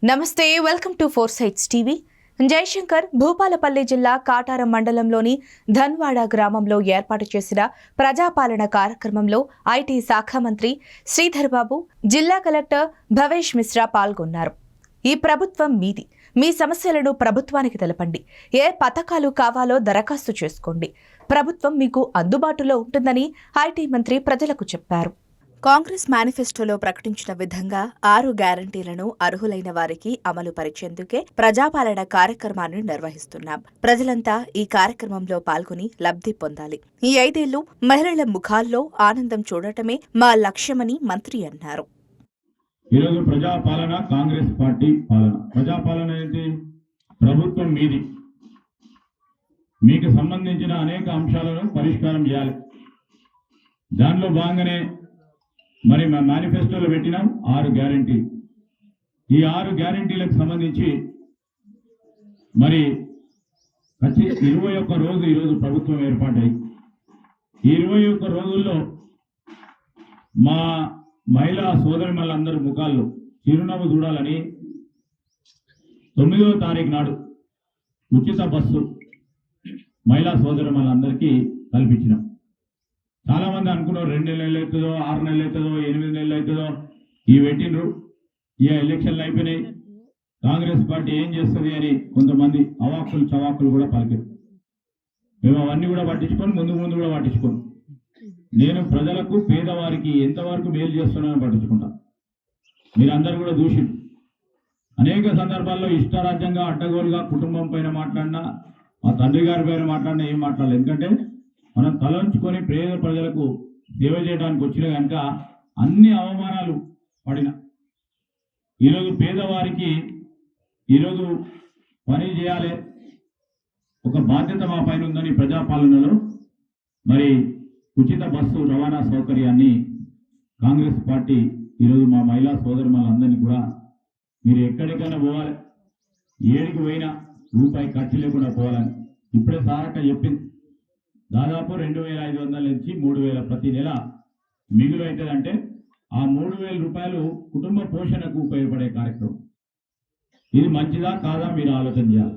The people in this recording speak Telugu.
నమస్తే, welcome to four sights TV. Jayashankar Bhupalpally జిల్లా కాటారం మండలంలోని ధన్వాడ గ్రామంలో ఏర్పాటు చేసిన ప్రజాపాలన కార్యక్రమంలో ఐటీ శాఖ మంత్రి శ్రీధర్ బాబు, జిల్లా కలెక్టర్ భవేష్ మిశ్రా పాల్గొన్నారు. ఈ ప్రభుత్వం మీది, మీ సమస్యలను ప్రభుత్వానికి తెలపండి, ఏ పథకాలు కావాలో దరఖాస్తు చేసుకోండి, ప్రభుత్వం మీకు అందుబాటులో ఉంటుందని ఐటీ మంత్రి ప్రజలకు చెప్పారు. కాంగ్రెస్ మేనిఫెస్టోలో ప్రకటించిన విధంగా 6 గ్యారంటీలను అర్హులైన వారికి అమలు పరిచేందుకే ప్రజాపాలన కార్యక్రమాన్ని నిర్వహిస్తున్నాం. ప్రజలంతా ఈ కార్యక్రమంలో పాల్గొని లబ్ధి పొందాలి. ఈ 5 ఏళ్లు మహిళల ముఖాల్లో ఆనందం చూడటమే మా లక్ష్యమని మంత్రి అన్నారు. ఈరోజు ప్రజాపాలన, కాంగ్రెస్ పార్టీ పాలన. ప్రజాపాలన ఏంటి? ప్రభుత్వం మీది, మీకు సంబంధించిన అనేక అంశాలను పరిష్కారం చేయాలి. దానిలో భాగంగానే మరి మా మేనిఫెస్టోలో పెట్టినాం 6 గ్యారంటీ. ఈ 6 గ్యారంటీలకు సంబంధించి మరి 21 రోజు ఈరోజు ప్రభుత్వం ఏర్పాటై ఈ 21 రోజుల్లో మా మహిళా సోదరిమణులందరి ముఖాల్లో చిరునవ్వు చూడాలని 9వ తారీఖు నాడు ఉచిత బస్సు మహిళా సోదరిమణులందరికీ కల్పించినాం. చాలా మంది అనుకున్నారు 2 నెలలు అవుతుందో, 6 నెలలు అవుతుందో, 8 నెలలు అవుతుందో. ఈ పెట్టినరు, ఈ ఎలక్షన్లు అయిపోయినాయి, కాంగ్రెస్ పార్టీ ఏం చేస్తుంది అని కొంతమంది అవాక్కులు చవాకులు కూడా పలికారు. మేము అవన్నీ కూడా పట్టించుకొని ముందు కూడా పట్టించుకోను. నేను ప్రజలకు, పేదవారికి ఎంతవరకు మేలు చేస్తున్నానని పట్టించుకుంటా. మీరందరూ కూడా చూసి అనేక సందర్భాల్లో ఇష్టారాజ్యంగా అడ్డగోలుగా కుటుంబం పైన మాట్లాడినా, మా తండ్రి గారి పైన మాట్లాడినా ఏం మాట్లాడలేదు. ఎందుకంటే మనం తలంచుకొని పేద ప్రజలకు సేవ చేయడానికి వచ్చిన కనుక అన్ని అవమానాలు పడిన ఈరోజు పేదవారికి ఈరోజు పని చేయాలి, ఒక బాధ్యత మా పైన ఉందని ప్రజాపాలనలో మరి ఉచిత బస్సు రవాణా సౌకర్యాన్ని కాంగ్రెస్ పార్టీ ఈరోజు మా మహిళా సోదరులందరినీ కూడా మీరు ఎక్కడికైనా పోవాలి, ఏడికి పోయినా రూపాయి ఖర్చు లేకుండా పోవాలని ఇప్పుడే సారక్క చెప్పింది. దాదాపు 2,500 నుంచి 3,000 ప్రతి నెల మిగులు అవుతుందంటే ఆ 3,000 రూపాయలు కుటుంబ పోషణకు ఉపయోగపడే కార్యక్రమం. ఇది మంచిదా కాదా మీరు ఆలోచన చేయాలి.